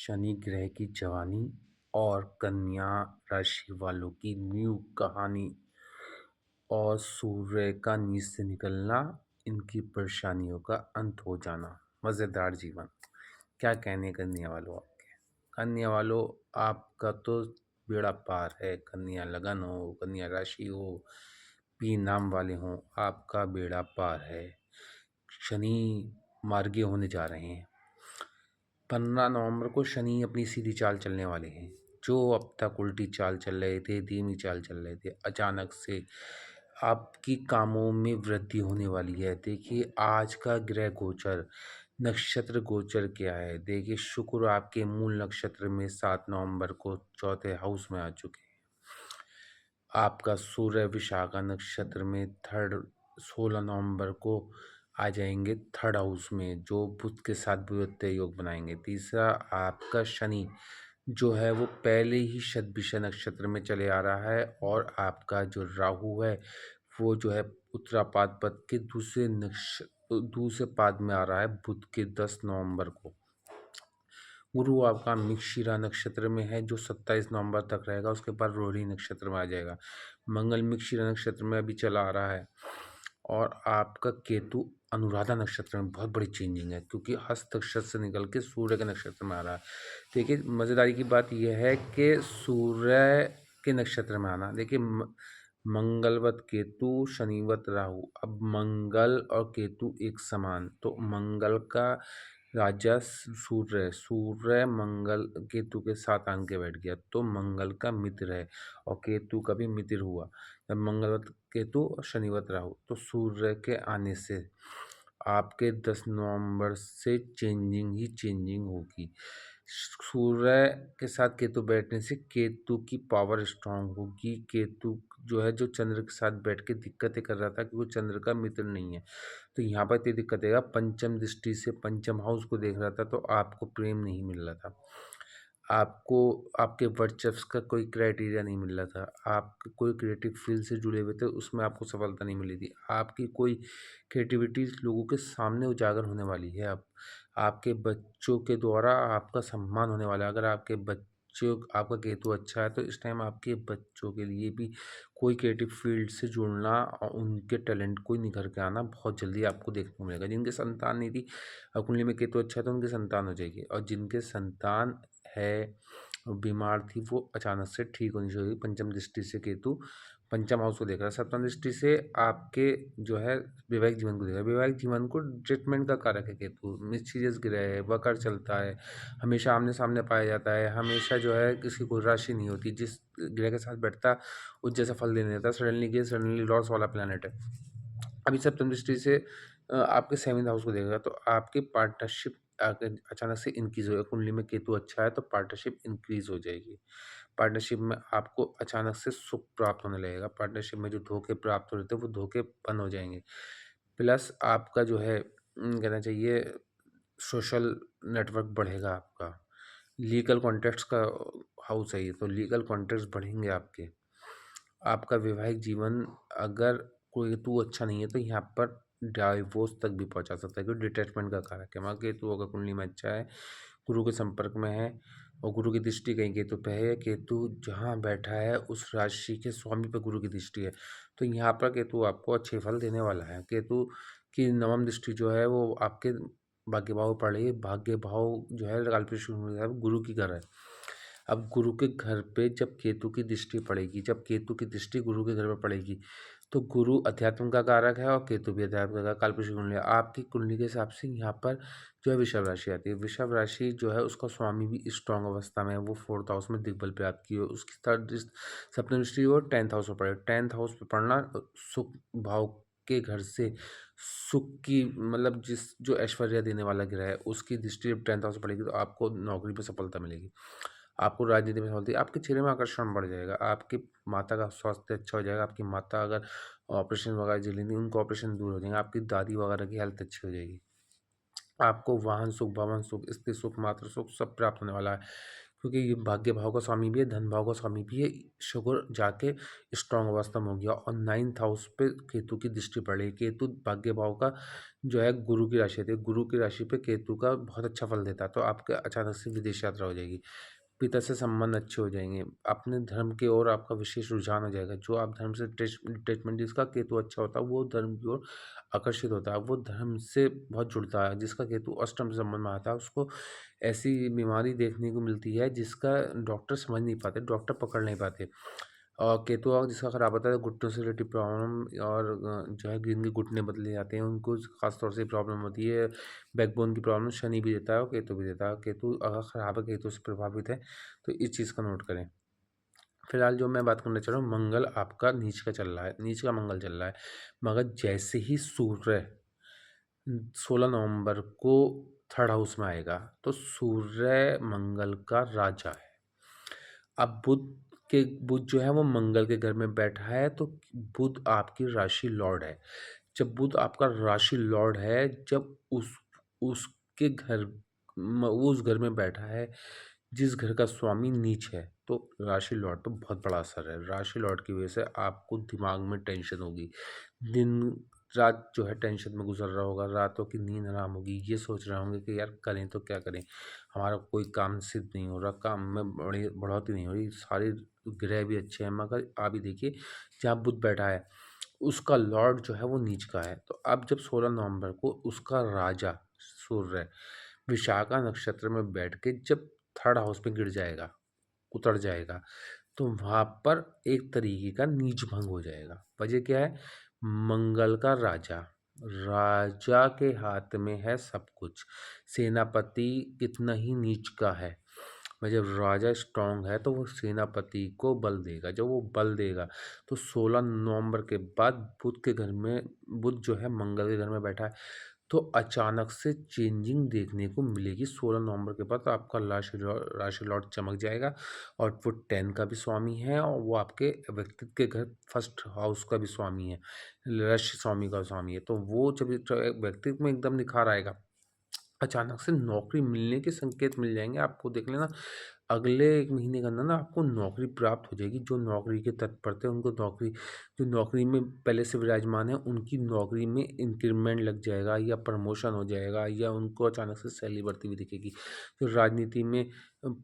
शनि ग्रह की जवानी और कन्या राशि वालों की न्यू कहानी और सूर्य का नींद से निकलना, इनकी परेशानियों का अंत हो जाना, मज़ेदार जीवन। क्या कहने कन्या वालों आपके? कन्या वालों, आपका तो बेड़ा पार है। कन्या लगन हो, कन्या राशि हो, पी नाम वाले हों, आपका बेड़ा पार है। शनि मार्गी होने जा रहे हैं। 15 नवंबर को शनि अपनी सीधी चाल चलने वाले हैं। जो अब तक उल्टी चाल चल रहे थे, धीमी चाल चल रहे थे, अचानक से आपकी कामों में वृद्धि होने वाली है। देखिए, आज का ग्रह गोचर, नक्षत्र गोचर क्या है? देखिए, शुक्र आपके मूल नक्षत्र में 7 नवंबर को चौथे हाउस में आ चुके हैं। आपका सूर्य विशाखा नक्षत्र में 16 नवंबर को आ जाएंगे थर्ड हाउस में, जो बुध के साथ बुधत्व योग बनाएंगे। तीसरा, आपका शनि जो है वो पहले ही शतभिषा नक्षत्र में चले आ रहा है, और आपका जो राहु है वो जो है उत्तरापाद पद के दूसरे पाद में आ रहा है बुध के 10 नवंबर को। गुरु आपका मृगशिरा नक्षत्र में है, जो 27 नवंबर तक रहेगा। उसके बाद रोहिणी नक्षत्र में आ जाएगा। मंगल मृगशिरा नक्षत्र में अभी चला आ रहा है। और आपका केतु अनुराधा नक्षत्र में, बहुत बड़ी चेंजिंग है, क्योंकि हस्त नक्षत्र से निकल के सूर्य के नक्षत्र में आ रहा है। देखिए, मज़ेदारी की बात यह है कि सूर्य के नक्षत्र में आना, देखिए मंगलवत केतु, शनिवत राहु। अब मंगल और केतु एक समान, तो मंगल का राजा सूर्य, सूर्य मंगल केतु के साथ आन के बैठ गया, तो मंगल का मित्र है, और केतु का भी मित्र हुआ। जब मंगलवत केतु और शनिवत राहु, तो सूर्य के आने से आपके 10 नवंबर से चेंजिंग ही चेंजिंग होगी। सूर्य के साथ केतु बैठने से केतु की पावर स्ट्रांग होगी। केतु जो है, जो चंद्र के साथ बैठ के दिक्कतें कर रहा था कि वो चंद्र का मित्र नहीं है, तो यहाँ पर इतनी दिक्कत आएगा। पंचम दृष्टि से पंचम हाउस को देख रहा था, तो आपको प्रेम नहीं मिल रहा था, आपको आपके वर्चस्व का कोई क्राइटेरिया नहीं मिल रहा था, आप कोई क्रिएटिव फील्ड से जुड़े हुए थे, उसमें आपको सफलता नहीं मिली थी। आपकी कोई क्रिएटिविटी लोगों के सामने उजागर होने वाली है। अब आपके बच्चों के द्वारा आपका सम्मान होने वाला है। अगर आपके बच्चों, आपका केतु अच्छा है, तो इस टाइम आपके बच्चों के लिए भी कोई क्रिएटिव फील्ड से जुड़ना और उनके टैलेंट को निखर के आना बहुत जल्दी आपको देखने को मिलेगा। जिनके संतान नहीं थी, और कुंडली में केतु अच्छा है, तो उनकी संतान हो जाएगी, और जिनके संतान है, बीमार थी, वो अचानक से ठीक होनी शुरू हुई। पंचम दृष्टि से केतु पंचम हाउस को देख रहा है। सप्तम दृष्टि से आपके जो है वैवाहिक जीवन को देख रहा है। वैवाहिक जीवन को ट्रीटमेंट का कारक है केतु, मिस्टीरियस ग्रह है, वक्र चलता है, हमेशा आमने सामने पाया जाता है, हमेशा जो है किसी को राशि नहीं होती, जिस ग्रह के साथ बैठता उस जैसा फल देने देता, सडनली गेन सडनली लॉस वाला प्लानट है। अभी सप्तम दृष्टि से आपके 7th हाउस को देखेगा, तो आपकी पार्टनरशिप अगर अचानक से इंक्रीज होगा। कुंडली में केतु अच्छा है, तो पार्टनरशिप इंक्रीज हो जाएगी। पार्टनरशिप में आपको अचानक से सुख प्राप्त होने लगेगा। पार्टनरशिप में जो धोखे प्राप्त हो रहे थे, वो धोखे बंद हो जाएंगे। प्लस आपका जो है कहना चाहिए सोशल नेटवर्क बढ़ेगा आपका। लीगल कॉन्टैक्ट्स का हाउस है ये, तो लीगल कॉन्टैक्ट्स बढ़ेंगे आपके। आपका वैवाहिक जीवन, अगर कोई केतु अच्छा नहीं है, तो यहाँ पर डाइवोर्स तक भी पहुँचा सकता है, क्योंकि डिटैचमेंट का कारक है। वहाँ केतु अगर कुंडली में अच्छा है, गुरु के संपर्क में है, और गुरु की दृष्टि कहीं केतु पे है, केतु जहाँ बैठा है उस राशि के स्वामी पे गुरु की दृष्टि है, तो यहाँ पर केतु आपको अच्छे फल देने वाला है। केतु की नवम दृष्टि जो है वो आपके भाग्य भाव पड़ रही है। भाग्य भाव जो है कालपुरुष गुरु की घर है। अब गुरु के घर पे जब केतु की दृष्टि पड़ेगी, जब केतु की दृष्टि गुरु के घर पर पड़ेगी, तो गुरु अध्यात्म का कारक है, और केतु भी अध्यात्म का कालपुरुष कुंडली है। आपकी कुंडली के हिसाब से यहाँ पर जो है वृषभ राशि आती है। वृषभ राशि जो है उसका स्वामी भी स्ट्रांग अवस्था में है, वो 4th हाउस में दिग्बल प्राप्त की हो, उसकी सप्तम दृष्टि हो 10th हाउस में पड़े। 10th हाउस में पड़ना सुख भाव के घर से सुख की, मतलब जिस जो ऐश्वर्य देने वाला ग्रह है, उसकी दृष्टि जब 10th हाउस में पड़ेगी, तो आपको नौकरी पर सफलता मिलेगी, आपको राजनीति में सफलता, आपके चेहरे में आकर्षण बढ़ जाएगा, आपकी माता का स्वास्थ्य अच्छा हो जाएगा। आपकी माता अगर ऑपरेशन वगैरह झेली थी, उनका ऑपरेशन दूर हो जाएंगे, आपकी दादी वगैरह की हेल्थ अच्छी हो जाएगी। आपको वाहन सुख, भवन सुख, स्त्री सुख, मातृ सुख सब प्राप्त होने वाला है, क्योंकि ये भाग्य भाव का स्वामी भी है, धन भाव का स्वामी भी है। शुक्र जाके स्ट्रांग अवस्था में हो गया और 9th हाउस पे केतु की दृष्टि पड़ रही है। केतु भाग्य भाव का जो है गुरु की राशि है, गुरु की राशि पे केतु का बहुत अच्छा फल देता है। तो आपके अचानक से विदेश यात्रा हो जाएगी, पिता से संबंध अच्छे हो जाएंगे, अपने धर्म की ओर आपका विशेष रुझान हो जाएगा। जो आप धर्म से डिटैचमेंट, जिसका केतु अच्छा होता है वो धर्म की ओर आकर्षित होता है, वो धर्म से बहुत जुड़ता है। जिसका केतु अष्टम से संबंध में आता है उसको ऐसी बीमारी देखने को मिलती है जिसका डॉक्टर समझ नहीं पाते, डॉक्टर पकड़ नहीं पाते। और केतु और जिसका खराब होता है घुटनों से रिलेटेड प्रॉब्लम, और जो है जिनके घुटने बदले जाते हैं उनको खास तौर से प्रॉब्लम होती है। बैकबोन की प्रॉब्लम शनि भी देता है और केतु भी देता है। केतु अगर खराब है, केतु से प्रभावित है, तो इस चीज़ का नोट करें। फिलहाल जो मैं बात करना चाह रहा हूँ, मंगल आपका नीच का चल रहा है, नीच का मंगल चल रहा है। मगर जैसे ही सूर्य 16 नवंबर को थर्ड हाउस में आएगा, तो सूर्य मंगल का राजा है। अब बुध जो है वो मंगल के घर में बैठा है, तो बुध आपकी राशि लॉर्ड है। जब बुध आपका राशि लॉर्ड है, जब उसके घर वो उस घर में बैठा है जिस घर का स्वामी नीच है, तो राशि लॉर्ड तो बहुत बड़ा असर है। राशि लॉर्ड की वजह से आपको दिमाग में टेंशन होगी, दिन रात जो है टेंशन में गुजर रहा होगा, रातों की नींद हराम होगी, ये सोच रहे होंगे कि यार करें तो क्या करें, हमारा कोई काम सिद्ध नहीं हो रहा, काम में बड़ी बढ़ोतरी नहीं हो रही, सारे ग्रह भी अच्छे हैं, मगर आप ही देखिए जहाँ बुध बैठा है उसका लॉर्ड जो है वो नीच का है। तो अब जब 16 नवंबर को उसका राजा सूर्य विशाखा नक्षत्र में बैठ के जब थर्ड हाउस में गिर जाएगा, उतर जाएगा, तो वहाँ पर एक तरीके का नीच भंग हो जाएगा। वजह क्या है? मंगल का राजा, राजा के हाथ में है सब कुछ। सेनापति कितना ही नीच का है, मैं जब राजा स्ट्रांग है तो वो सेनापति को बल देगा। जब वो बल देगा तो 16 नवंबर के बाद बुध के घर में, बुध जो है मंगल के घर में बैठा है, तो अचानक से चेंजिंग देखने को मिलेगी। 16 नवंबर के बाद आपका राशि लॉर्ड चमक जाएगा, और वो 10 का भी स्वामी है, और वो आपके व्यक्तित्व के घर फर्स्ट हाउस का भी स्वामी है, राशि स्वामी का स्वामी है। तो वो जब व्यक्तित्व में एकदम निखार आएगा, अचानक से नौकरी मिलने के संकेत मिल जाएँगे आपको। देख लेना अगले 1 महीने के अंदर ना आपको नौकरी प्राप्त हो जाएगी। जो नौकरी के तत्पर थे उनको नौकरी, जो नौकरी में पहले से विराजमान है उनकी नौकरी में इंक्रीमेंट लग जाएगा, या प्रमोशन हो जाएगा, या उनको अचानक से सैलरी बढ़ती हुई दिखेगी। जो राजनीति में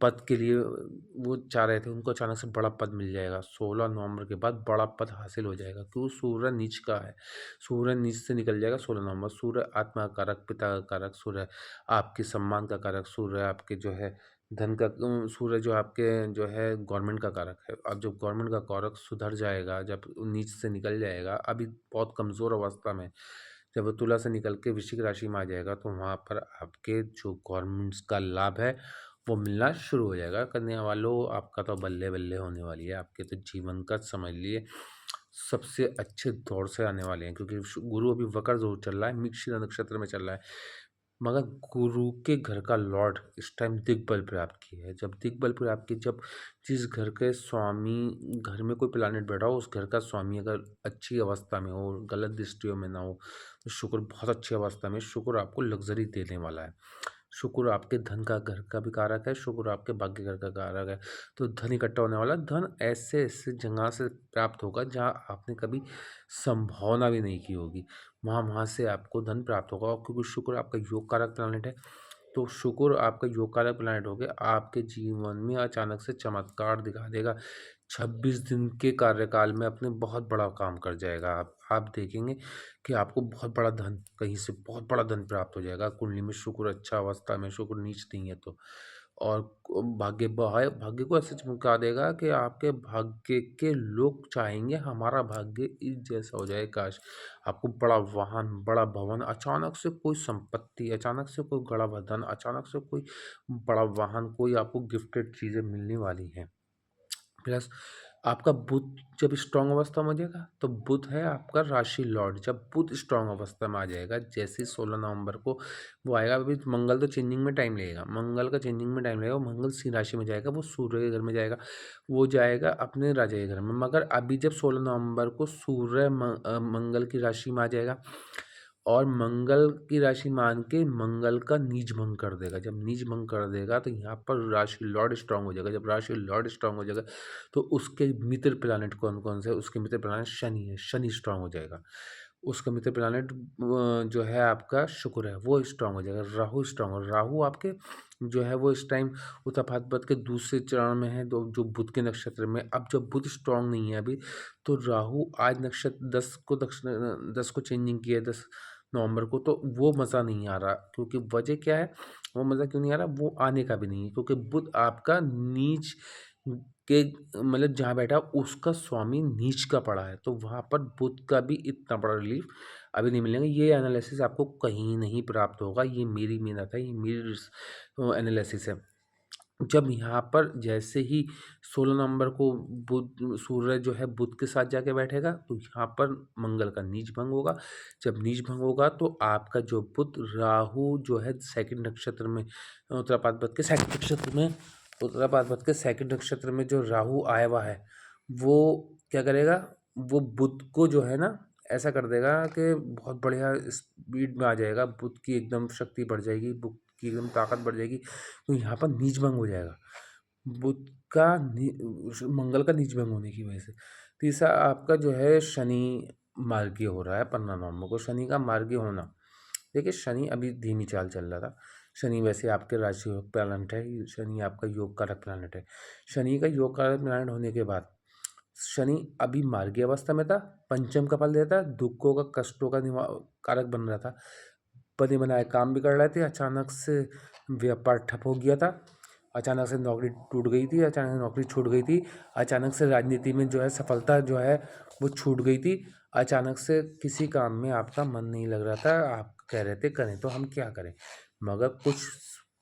पद के लिए वो चाह रहे थे उनको अचानक से बड़ा पद मिल जाएगा। 16 नवंबर के बाद बड़ा पद हासिल हो जाएगा, क्यों? सूर्य नीच का है। सूर्य नीच से निकल जाएगा 16 नवंबर। सूर्य आत्मा का कारक, पिता का कारक, सूर्य आपके सम्मान का कारक, सूर्य आपके जो है धन का, सूर्य जो आपके जो है गवर्नमेंट का कारक है। अब जब गवर्नमेंट का कारक सुधर जाएगा, जब नीच से निकल जाएगा, अभी बहुत कमज़ोर अवस्था में, जब वो तुला से निकल के वृश्चिक राशि में आ जाएगा, तो वहाँ पर आपके जो गवर्नमेंट्स का लाभ है वो मिलना शुरू हो जाएगा। कन्या वालों, आपका तो बल्ले बल्ले होने वाली है। आपके तो जीवन का समझ लिए सबसे अच्छे दौर से आने वाले हैं, क्योंकि गुरु अभी वक्र ज़रूर चल रहा है, मृगशिरा नक्षत्र में चल रहा है, मगर गुरु के घर का लॉर्ड इस टाइम दिग्बल प्राप्त की है। जब दिग्बल प्राप्त की, जब जिस घर के स्वामी, घर में कोई प्लैनेट बैठा हो, उस घर का स्वामी अगर अच्छी अवस्था में हो, गलत दृष्टियों में ना हो, तो शुक्र बहुत अच्छी अवस्था में, शुक्र आपको लग्जरी देने वाला है। शुक्र आपके धन का घर का भी कारक है, शुक्र आपके भाग्य घर का कारक है। तो धन इकट्ठा होने वाला, धन ऐसे ऐसे जगह से प्राप्त होगा जहाँ आपने कभी संभावना भी नहीं की होगी, वहाँ वहाँ से आपको धन प्राप्त होगा। और क्योंकि शुक्र आपका योग कारक प्लैनेट है, तो शुक्र आपका योग कारक प्लैनेट हो गया, आपके जीवन में अचानक से चमत्कार दिखा देगा। 26 दिन के कार्यकाल में अपने बहुत बड़ा काम कर जाएगा। आप देखेंगे कि आपको बहुत बड़ा धन, कहीं से बहुत बड़ा धन प्राप्त हो जाएगा। कुंडली में शुक्र अच्छा अवस्था में, शुक्र नीच नहीं है तो। और भाग्य को ऐसे चमका देगा कि आपके भाग्य के लोग चाहेंगे हमारा भाग्य इस जैसा हो जाए, काश। आपको बड़ा वाहन, बड़ा भवन, अचानक से कोई संपत्ति, अचानक से कोई बड़ा धन, अचानक से कोई बड़ा वाहन, कोई आपको गिफ्टेड चीज़ें मिलने वाली हैं। प्लस आपका बुध जब स्ट्रांग अवस्था में हो जाएगा, तो बुध है आपका राशि लॉर्ड। जब बुध स्ट्रांग अवस्था में आ जाएगा, जैसे 16 नवंबर को वो आएगा, अभी मंगल तो चेंजिंग में टाइम लगेगा, मंगल का चेंजिंग में टाइम लगेगा, मंगल सिंह राशि में जाएगा, वो सूर्य के घर में जाएगा, वो जाएगा अपने राजा के घर में। मगर अभी जब 16 नवंबर को सूर्य मंगल की राशि में आ जाएगा, और मंगल की राशि मान के मंगल का नीच भंग कर देगा। जब नीच भंग कर देगा तो यहाँ पर राशि लॉर्ड स्ट्रांग हो जाएगा। जब राशि लॉर्ड स्ट्रांग हो जाएगा तो उसके मित्र प्लैनेट कौन-कौन से हैं? उसके मित्र प्लैनेट शनि है, शनि स्ट्रांग हो जाएगा। उसका मित्र प्लैनेट जो है आपका शुक्र है, वो स्ट्रांग हो जाएगा। राहु स्ट्रांग हो, राहु आपके जो है वो इस टाइम उत्तर भाद्रपद के दूसरे चरण में है, जो बुध के नक्षत्र में। अब जब बुध स्ट्रांग नहीं है अभी, तो राहु आज नक्षत्र 10 को चेंजिंग किया है, 10 नवंबर को, तो वो मज़ा नहीं आ रहा। क्योंकि वजह क्या है, वो मज़ा क्यों नहीं आ रहा, वो आने का भी नहीं है, क्योंकि बुध आपका नीच के मतलब जहाँ बैठा उसका स्वामी नीच का पड़ा है, तो वहाँ पर बुध का भी इतना बड़ा रिलीफ अभी नहीं मिलेगा। ये एनालिसिस आपको कहीं नहीं प्राप्त होगा, ये मेरी मेहनत है, ये मेरी एनालिसिस है। जब यहाँ पर जैसे ही 16 नवंबर को बुध सूर्य जो है बुध के साथ जाके बैठेगा, तो यहाँ पर मंगल का नीच भंग होगा। जब नीच भंग होगा तो आपका जो बुध राहु जो है सेकंड नक्षत्र में, उत्तरा भाद्रपद के सेकंड नक्षत्र में, उत्तरा भाद्रपद के सेकंड नक्षत्र में जो राहु आया हुआ है, वो क्या करेगा, वो बुध को जो है ना ऐसा कर देगा कि बहुत बढ़िया स्पीड में आ जाएगा, बुध की एकदम शक्ति बढ़ जाएगी, बुध की एकदम ताकत बढ़ जाएगी। तो यहाँ पर नीच भंग हो जाएगा बुध का मंगल का नीच भंग होने की वजह से। तीसरा आपका जो है शनि मार्गीय हो रहा है 15 नवंबर को। शनि का मार्गीय होना, देखिए शनि अभी धीमी चाल चल रहा था। शनि वैसे आपके राशि योग प्लैनेट है, शनि आपका योग कारक प्लैनेट है। शनि का योग कारक प्लैनेट होने के बाद शनि अभी मार्गीय अवस्था में था, पंचम का फल देता है, दुखों का कष्टों का कारक बन रहा था, बने बनाए काम भी कर रहे थे। अचानक से व्यापार ठप हो गया था, अचानक से नौकरी टूट गई थी, अचानक से नौकरी छूट गई थी, अचानक से राजनीति में जो है सफलता जो है वो छूट गई थी, अचानक से किसी काम में आपका मन नहीं लग रहा था, आप कह रहे थे करें तो हम क्या करें, मगर कुछ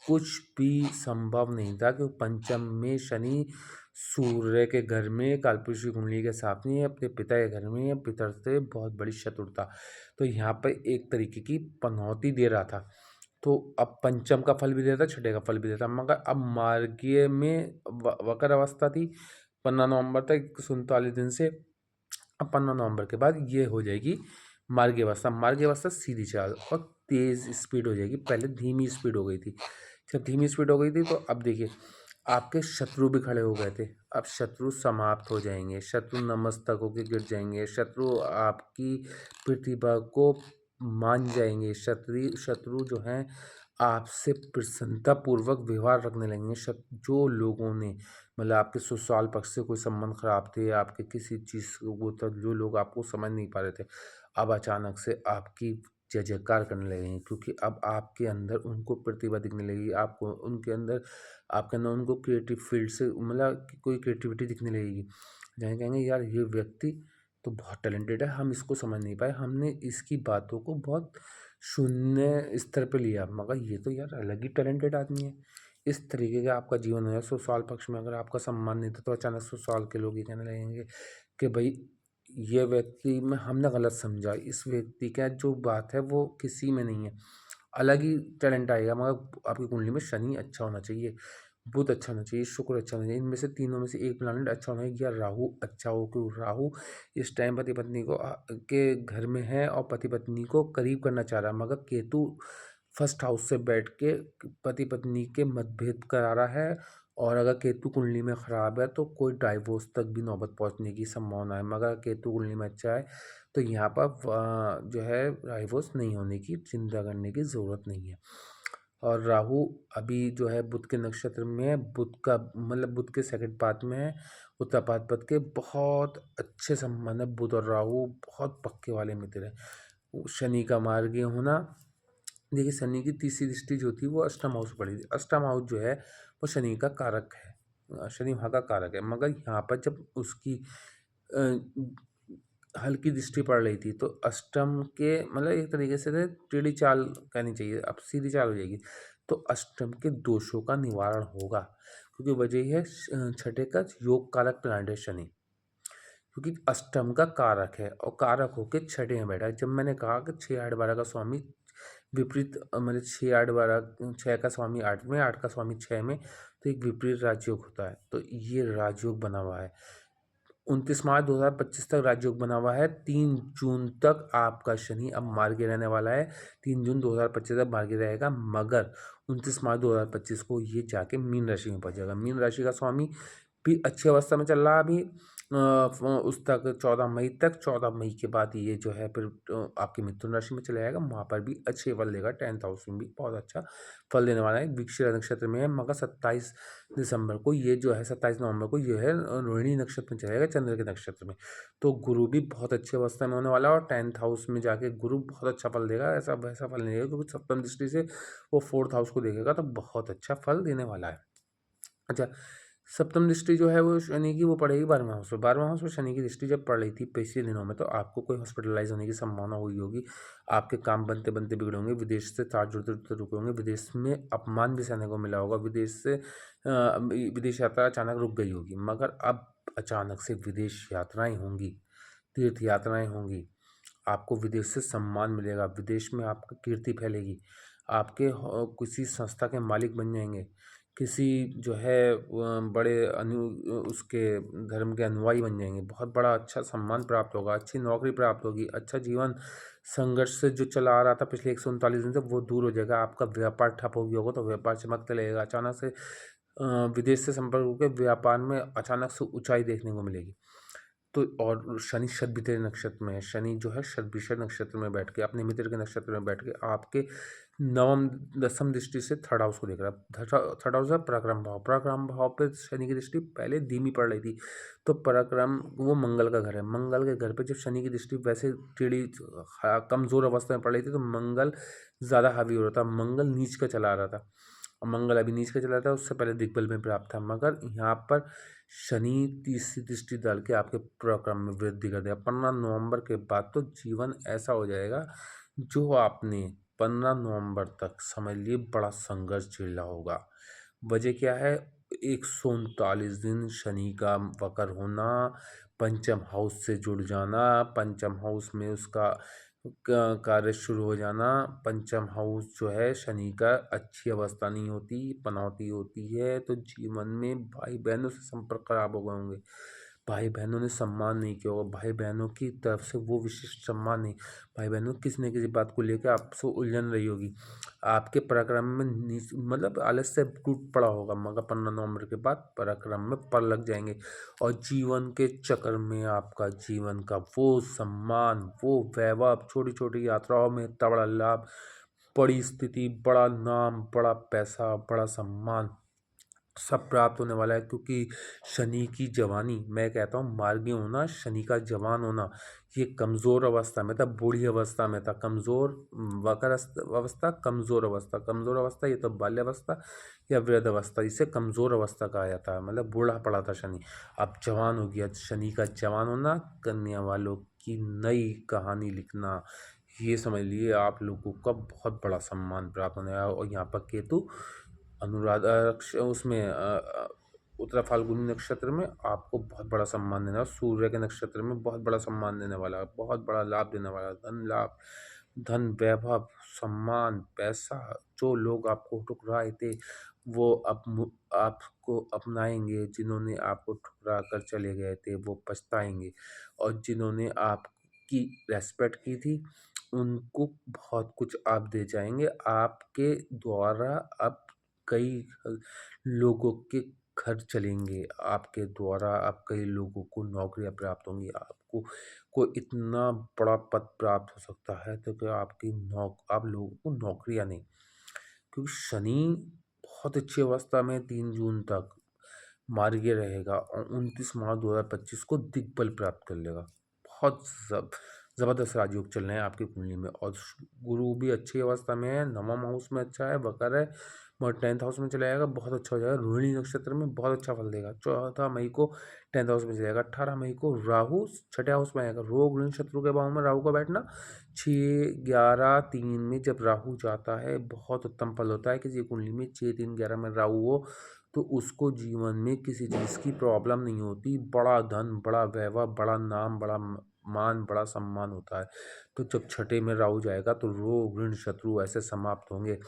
कुछ भी संभव नहीं था कि पंचम में शनि सूर्य के घर में कालपुरुषी कुंडली के साथ में अपने पिता के घर में पितर से बहुत बड़ी शत्रुता, तो यहाँ पर एक तरीके की पनौती दे रहा था। तो अब पंचम का फल भी देता, छठे का फल भी देता, मगर अब मार्गीय में वक्र अवस्था थी 15 नवंबर तक 39 दिन से। अब 15 नवंबर के बाद ये हो जाएगी मार्गीय अवस्था। मार्गीय अवस्था सीधी चाल और तेज़ स्पीड हो जाएगी, पहले धीमी स्पीड हो गई थी। जब धीमी स्पीड हो गई थी तो अब देखिए आपके शत्रु भी खड़े हो गए थे, अब शत्रु समाप्त हो जाएंगे, शत्रु नमस्तक होकर गिर जाएंगे, शत्रु आपकी प्रतिभा को मान जाएंगे, शत्रु जो हैं आपसे प्रसन्नतापूर्वक व्यवहार रखने लगेंगे। जो लोगों ने मतलब आपके ससुराल पक्ष से कोई संबंध खराब थे, आपके किसी चीज़ वो तक जो लोग आपको समझ नहीं पा रहे थे, अब अचानक से आपकी जय जयकार करने लगेंगे, क्योंकि अब आपके अंदर उनको प्रतिभा दिखने लगेगी, आपको उनके अंदर आपके अंदर उनको क्रिएटिव फील्ड से मतलब कोई क्रिएटिविटी दिखने लगेगी, जहाँ कहेंगे यार ये व्यक्ति तो बहुत टैलेंटेड है, हम इसको समझ नहीं पाए, हमने इसकी बातों को बहुत शून्य स्तर पे लिया, मगर ये तो यार अलग ही टैलेंटेड आदमी है। इस तरीके का आपका जीवन है। ससुराल पक्ष में अगर आपका सम्मान नहीं था तो अचानक ससुराल के लोग ये कहने लगेंगे कि भाई ये व्यक्ति में हमने गलत समझा, इस व्यक्ति का जो बात है वो किसी में नहीं है, अलग ही टैलेंट आएगा। मगर आपकी कुंडली में शनि अच्छा होना चाहिए, बुध अच्छा होना चाहिए, शुक्र अच्छा होना चाहिए, इनमें से तीनों में से एक प्लैनेट अच्छा होना चाहिए, या राहु अच्छा हो, क्योंकि राहु इस टाइम पति पत्नी को के घर में है और पति पत्नी को करीब करना चाह रहा है, मगर केतु फर्स्ट हाउस से बैठ के पति पत्नी के मतभेद करा रहा है। और अगर केतु कुंडली में ख़राब है तो कोई डाइवोर्स तक भी नौबत पहुंचने की संभावना है, मगर केतु कुंडली में अच्छा है तो यहाँ पर जो है डाइवोर्स नहीं होने की चिंता करने की ज़रूरत नहीं है। और राहु अभी जो है बुध के नक्षत्र में है, बुध का मतलब बुध के सेकंड पाद में है, उत्तर भाद्रपद के बहुत अच्छे संबंध है, बुध और राहु बहुत पक्के वाले मित्र हैं। शनि का मार्गीय होना, देखिए शनि की तीसरी दृष्टि जो थी वो अष्टम हाउस पड़ी थी, अष्टम हाउस जो है वो शनि का कारक है, शनि वहाँ का कारक है, मगर यहाँ पर जब उसकी हल्की दृष्टि पड़ रही थी तो अष्टम के मतलब एक तरीके से टेढ़ी चाल कहनी चाहिए, अब सीधी चाल हो जाएगी, तो अष्टम के दोषों का निवारण होगा, क्योंकि वजह यह है छठे का योग कारक प्लैनेट है शनि, क्योंकि अष्टम का कारक है और कारक होके छठे में बैठा है। जब मैंने कहा कि 6 8 12 का स्वामी विपरीत मतलब 6 8 12 6 का स्वामी 8 में, 8 का स्वामी 6 में, तो एक विपरीत राजयोग होता है, तो ये राजयोग बना हुआ है। 29 मार्च 2025 तक राजयोग बना हुआ है। 3 जून तक आपका शनि अब मार्गी रहने वाला है। 3 जून 2025 तक मार्गी रहेगा, मगर 29 मार्च 2025 को ये जाके मीन राशि में पहुंच जाएगा। मीन राशि का स्वामी भी अच्छी अवस्था में चल रहा है अभी उस तक 14 मई तक। 14 मई के बाद ये जो है फिर आपकी मिथुन राशि में चला जाएगा, वहाँ पर भी अच्छे फल देगा। 10th हाउस में भी बहुत अच्छा फल देने वाला है। वृश्चिक नक्षत्र में है, मगर 27 दिसंबर को ये जो है 27 नवंबर को ये है रोहिणी नक्षत्र में चलेगा, चंद्र के नक्षत्र में। तो गुरु भी बहुत अच्छी अवस्था में होने वाला है, और 10th हाउस में जाके गुरु बहुत अच्छा फल देगा। ऐसा वैसा फल नहीं देगा, क्योंकि सप्तम दृष्टि से वो 4th हाउस को देखेगा, तो बहुत अच्छा फल देने वाला है। अच्छा, सप्तम दृष्टि जो है वो शनि की वो पड़ेगी 12वें हाउस में। 12वें हाउस में शनि की दृष्टि जब पड़ रही थी पिछले दिनों में, तो आपको कोई हॉस्पिटलाइज होने की संभावना हुई होगी। आपके काम बनते बनते बिगड़े होंगे, विदेश से तार जुड़ते जुड़ते रुके होंगे, विदेश में अपमान भी सहने को मिला होगा, विदेश यात्रा अचानक रुक गई होगी। मगर अब अचानक से विदेश यात्राएं होंगी, तीर्थ यात्राएं होंगी, आपको विदेश से सम्मान मिलेगा, विदेश में आपकी कीर्ति फैलेगी, आपके किसी संस्था के मालिक बन जाएंगे, किसी जो है बड़े उसके धर्म के अनुयायी बन जाएंगे, बहुत बड़ा अच्छा सम्मान प्राप्त होगा, अच्छी नौकरी प्राप्त होगी, अच्छा जीवन संघर्ष से जो चला आ रहा था पिछले 139 दिन से वो दूर हो जाएगा। आपका व्यापार ठप हो गया होगा तो व्यापार चमकते लगेगा। अचानक से विदेश से संपर्क होकर व्यापार में अचानक से ऊंचाई देखने को मिलेगी। तो और शनि शतभिषा नक्षत्र में है। शनि जो है शतभिषा नक्षत्र में बैठ के, अपने मित्र के नक्षत्र में बैठ के आपके नवम दसम दृष्टि से 3rd हाउस को देख रहा है। 3rd हाउस है पराक्रम भाव। पराक्रम भाव पे शनि की दृष्टि पहले धीमी पड़ रही थी, तो पराक्रम वो मंगल का घर है। मंगल के घर पे जब शनि की दृष्टि वैसे टेढ़ी कमजोर अवस्था में पड़ रही थी, तो मंगल ज़्यादा हावी हो रहा था, मंगल नीच का चला आ रहा था। और मंगल अभी नीच का चला था, उससे पहले दिग्बल में प्राप्त था। मगर यहाँ पर शनि तीसरी दृष्टि डाल के आपके पराक्रम में वृद्धि कर देगा। 15 नवंबर के बाद तो जीवन ऐसा हो जाएगा, जो आपने 15 नवंबर तक समझ लिए बड़ा संघर्ष झेला होगा। वजह क्या है? 139 दिन शनि का वक्र होना, पंचम हाउस से जुड़ जाना, पंचम हाउस में उसका कार्य शुरू हो जाना। पंचम हाउस जो है शनि का अच्छी अवस्था नहीं होती, पनौती होती है, तो जीवन में भाई बहनों से संपर्क खराब हो गए होंगे, भाई बहनों ने सम्मान नहीं किया होगा, भाई बहनों की तरफ से वो विशिष्ट सम्मान नहीं, भाई बहनों किसी न किसी बात को लेकर आपसे उलझन रही होगी, आपके पराक्रम में मतलब आलस्य से टूट पड़ा होगा। मगर 15 नवंबर के बाद पराक्रम में पर लग जाएंगे, और जीवन के चक्र में आपका जीवन का वो सम्मान, वो वैभव, छोटी छोटी यात्राओं में इतना बड़ा लाभ, बड़ी स्थिति, बड़ा नाम, बड़ा पैसा, बड़ा सम्मान सब प्राप्त होने वाला है। क्योंकि शनि की जवानी, मैं कहता हूँ मार्गी होना, शनि का जवान होना, ये कमज़ोर अवस्था में था, बूढ़ी अवस्था में था। कमज़ोर वक्र अवस्था, कमज़ोर अवस्था, कमज़ोर अवस्था ये तो बाल्यावस्था या वृद्ध अवस्था, इसे कमज़ोर अवस्था कहा जाता है, मतलब बूढ़ा पड़ा था शनि। अब जवान हो गया, शनि का जवान होना, कन्या वालों की नई कहानी लिखना, ये समझ लिए आप लोगों का बहुत बड़ा सम्मान प्राप्त होने वाला है। और यहाँ पर केतु अनुराधा उसमें उत्तरा फाल्गुनी नक्षत्र में आपको बहुत बड़ा सम्मान देने वाला, सूर्य के नक्षत्र में बहुत बड़ा सम्मान देने वाला, बहुत बड़ा लाभ देने वाला, धन लाभ, धन वैभव, सम्मान, पैसा। जो लोग आपको ठुकराए थे वो अब आपको अपनाएंगे, जिन्होंने आपको ठुकरा कर चले गए थे वो पछताएंगे, और जिन्होंने आपकी रेस्पेक्ट की थी उनको बहुत कुछ आप दे जाएंगे। आपके द्वारा अब कई लोगों के घर चलेंगे, आपके द्वारा अब कई लोगों को नौकरियां प्राप्त होंगी, आपको कोई इतना बड़ा पद प्राप्त हो सकता है, तो कि आप लोगों को नौकरियां नहीं, क्योंकि शनि बहुत अच्छी अवस्था में 3 जून तक मार्गी रहेगा, और 29 मार्च 2025 को दिग्बल प्राप्त कर लेगा। बहुत ज़बरदस्त राजयोग चल रहे हैं आपकी कुंडली में, और गुरु भी अच्छी अवस्था में है, नवम हाउस में अच्छा है, वक्र है, मगर 10th हाउस में चला जाएगा, बहुत अच्छा हो जाएगा। रोहिणी नक्षत्र में बहुत अच्छा फल देगा। 14 मई को 10th हाउस में चला जाएगा। 18 मई को राहु 6ठे हाउस में आएगा। रोग ऋण शत्रु के भाव में राहु का बैठना 6-11-3 में जब राहु जाता है बहुत उत्तम फल होता है। किसी कुंडली में 6-3-11 में राहु हो तो उसको जीवन में किसी चीज़ की प्रॉब्लम नहीं होती, बड़ा धन, बड़ा वैभव, बड़ा नाम, बड़ा मान, बड़ा सम्मान होता है। तो जब छठे में राहु जाएगा तो रोग ऋण शत्रु ऐसे समाप्त होंगे।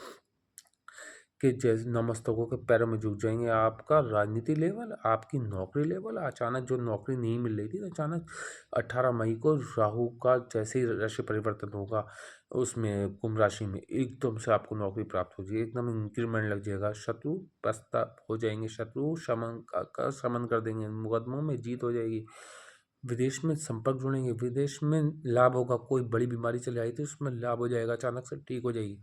कि जैसे नमस्तकों के पैरों में झुक जाएँगे। आपका राजनीति लेवल, आपकी नौकरी लेवल, अचानक जो नौकरी नहीं मिल रही थी, अचानक 18 मई को राहु का जैसे ही राशि परिवर्तन होगा, उसमें कुंभ राशि में एकदम से आपको नौकरी प्राप्त हो जाएगी, एकदम इंक्रीमेंट लग जाएगा, शत्रु पछता हो जाएँगे, शत्रु शमन का शमन कर देंगे, मुकदमों में जीत हो जाएगी। विदेश में संपर्क जुड़ेंगे, विदेश में लाभ होगा, कोई बड़ी बीमारी चली आई थी उसमें लाभ हो जाएगा, अचानक से ठीक हो जाएगी।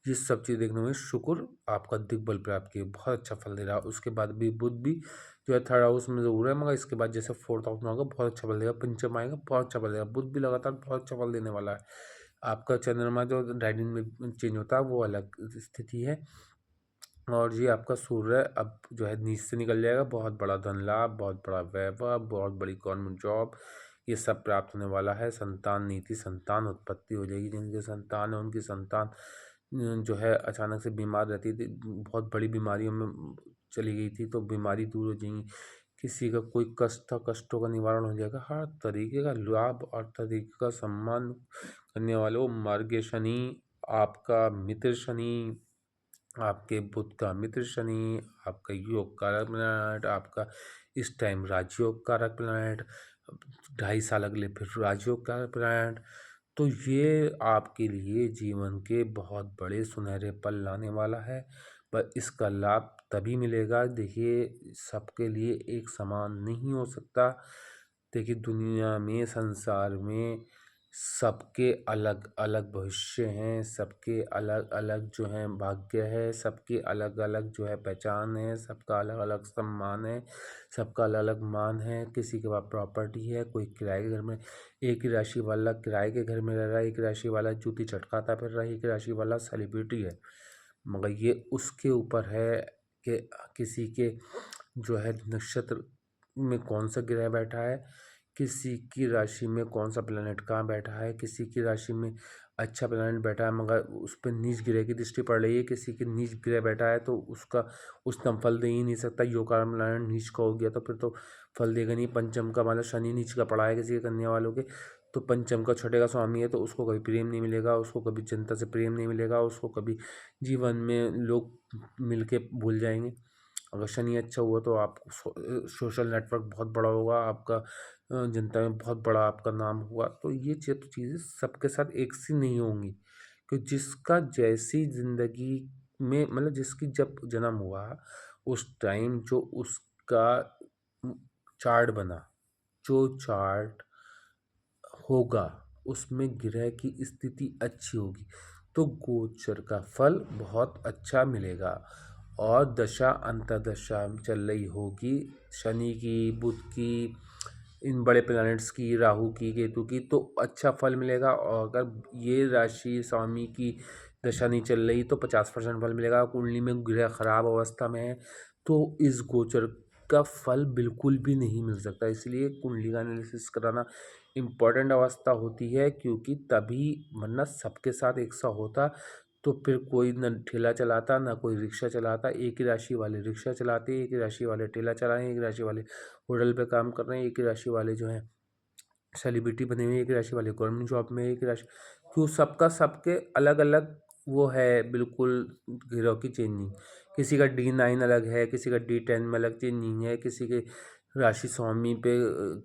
ये सब चीज़ देखने में शुक्र आपका दिग्बल प्राप्त किए बहुत अच्छा फल दे रहा है। उसके बाद भी बुध भी जो है थर्ड हाउस में ज़रूर है, मगर इसके बाद जैसे फोर्थ हाउस में होगा बहुत अच्छा फल देगा, पंचम आएगा बहुत अच्छा फल देगा। बुध भी लगातार बहुत अच्छा फल देने वाला है। आपका चंद्रमा जो डायरेक्शन में चेंज होता है वो अलग स्थिति है। और ये आपका सूर्य अब जो है नीच से निकल जाएगा, बहुत बड़ा धन लाभ, बहुत बड़ा वैभव, बहुत बड़ी गवर्नमेंट जॉब, ये सब प्राप्त होने वाला है। संतान नीति, संतान उत्पत्ति हो जाएगी, जिनके संतान है उनकी संतान जो है अचानक से बीमार रहती थी, बहुत बड़ी बीमारियों में चली गई थी, तो बीमारी दूर हो जाएगी। किसी का कोई कष्ट था, कष्टों का निवारण हो जाएगा, हर तरीके का लाभ और तरीके का सम्मान करने वालों। मार्ग शनि, आपका मित्र शनि, आपके बुध का मित्र शनि, आपका योग कारक प्लैनेट, आपका इस टाइम राजयोग कारक प्लैनेट, 2.5 साल अगले फिर राजयोग कारक प्लैनेट, तो ये आपके लिए जीवन के बहुत बड़े सुनहरे पल लाने वाला है। पर इसका लाभ तभी मिलेगा, देखिए सबके लिए एक समान नहीं हो सकता। देखिए दुनिया में, संसार में सबके अलग अलग भविष्य हैं, सबके अलग अलग जो है भाग्य है, सबके अलग अलग जो है पहचान है, सबका अलग अलग सम्मान है, सबका अलग अलग मान है। किसी के पास प्रॉपर्टी है, कोई किराए के घर में, एक ही राशि वाला किराए के घर में रह रहा है, एक राशि वाला जूती चटकाता फिर रहा है, एक राशि वाला सेलिब्रिटी है। मगर ये उसके ऊपर है कि किसी के जो है नक्षत्र में कौन सा ग्रह बैठा है, किसी की राशि में कौन सा प्लैनेट कहाँ बैठा है, किसी की राशि में अच्छा प्लैनेट बैठा है मगर उस पर नीच ग्रह की दृष्टि पड़ रही है, किसी की नीच ग्रह बैठा है तो उसका उच्चतम फल दे ही नहीं सकता। योगाकार प्लैनेट नीच का हो गया तो फिर तो फल देगा नहीं। पंचम का मतलब शनि नीच का पड़ा है किसी के कन्या वालों के, तो पंचम का छठे का स्वामी है, तो उसको कभी प्रेम नहीं मिलेगा, उसको कभी जनता से प्रेम नहीं मिलेगा, उसको कभी जीवन में लोग मिलके भूल जाएंगे। अगर शनि अच्छा हुआ तो आप सोशल नेटवर्क बहुत बड़ा होगा आपका, जनता में बहुत बड़ा आपका नाम हुआ। तो ये चीज़ें सबके साथ एक सी नहीं होंगी, कि जिसका जैसी ज़िंदगी में मतलब जिसकी जब जन्म हुआ उस टाइम जो उसका चार्ट बना, जो चार्ट होगा उसमें ग्रह की स्थिति अच्छी होगी तो गोचर का फल बहुत अच्छा मिलेगा। और दशा अंतर्दशा चल रही होगी शनि की, बुध की, इन बड़े प्लैनेट्स की, राहु की, केतु की, तो अच्छा फल मिलेगा। और अगर ये राशि स्वामी की दशा नहीं चल रही तो 50% फल मिलेगा। कुंडली में ग्रह खराब अवस्था में है तो इस गोचर का फल बिल्कुल भी नहीं मिल सकता। इसलिए कुंडली का एनालिसिस कराना इम्पॉर्टेंट अवस्था होती है, क्योंकि तभी, वरना सबके साथ एक सा होता तो फिर कोई न ठेला चलाता ना कोई रिक्शा चलाता। एक ही राशि वाले रिक्शा चलाते, एक ही राशि वाले ठेला चला रहे हैं, एक ही राशि वाले होटल पे काम कर रहे हैं, एक ही राशि वाले जो हैं सेलिब्रिटी बने हुए हैं, एक ही राशि वाले गवर्नमेंट जॉब में, एक ही राशि, क्यों सबका सबके अलग अलग वो है बिल्कुल गिरोह की चेंजिंग। किसी का D9 अलग है, किसी का D10 में अलग चेंजिंग है, किसी के राशि स्वामी पे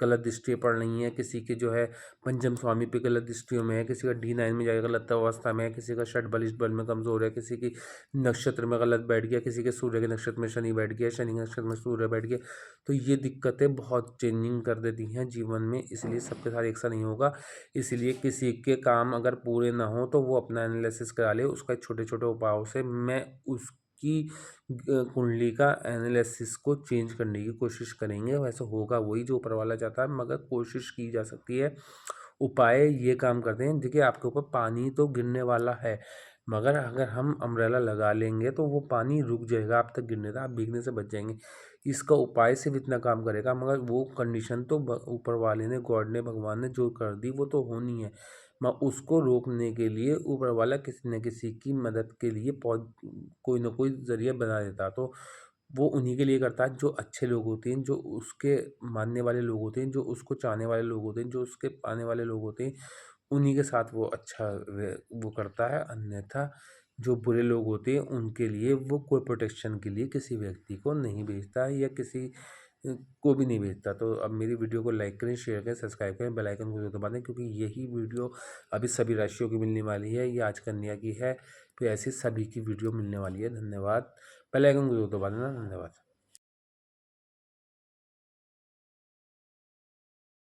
गलत दृष्टि पड़ रही है, किसी के जो है पंचम स्वामी पे गलत दृष्टियों में है, किसी का D9 में जाएगा गलत अवस्था में है, किसी का षट बलिष्ठ बल में कमजोर है, किसी की नक्षत्र में गलत बैठ गया, किसी के सूर्य के नक्षत्र में शनि बैठ गया, शनि के नक्षत्र में सूर्य बैठ गया। तो ये दिक्कतें बहुत चेंजिंग कर देती हैं जीवन में, इसलिए सबके साथ एक सा नहीं होगा। इसलिए किसी के काम अगर पूरे ना हो तो वो अपना एनालिसिस करा ले, उसका छोटे छोटे उपायों से मैं उसकी कुंडली का एनालिसिस को चेंज करने की कोशिश करेंगे। वैसे होगा वही जो ऊपर वाला चाहता है, मगर कोशिश की जा सकती है। उपाय ये काम करते हैं, देखिए आपके ऊपर पानी तो गिरने वाला है, मगर अगर हम अम्ब्रेला लगा लेंगे तो वो पानी रुक जाएगा, आप तक गिरने था, आप भीगने से बच जाएंगे। इसका उपाय सिर्फ इतना काम करेगा, मगर वो कंडीशन तो ऊपर वाले ने, गॉड ने, भगवान ने जो कर दी वो तो होनी है। मैं उसको रोकने के लिए ऊपर वाला किसी न किसी की मदद के लिए कोई ना कोई ज़रिया बना देता, तो वो उन्हीं के लिए करता है जो अच्छे लोग होते हैं, जो उसके मानने वाले लोग होते हैं, जो उसको चाहने वाले लोग होते हैं, जो उसके पाने वाले लोग होते हैं, उन्हीं के साथ वो अच्छा वो करता है। अन्यथा जो बुरे लोग होते हैं उनके लिए वो कोई प्रोटेक्शन के लिए किसी व्यक्ति को नहीं भेजता है या किसी को भी नहीं भेजता। तो अब मेरी वीडियो को लाइक करें, शेयर करें, सब्सक्राइब करें, बेल आइकन को ज़रूर दबा दें, क्योंकि यही वीडियो अभी सभी राशियों की मिलने वाली है। ये आज कन्या की है, तो ऐसी सभी की वीडियो मिलने वाली है। धन्यवाद। बेल आइकन को ज़रूर दबा देना। धन्यवाद।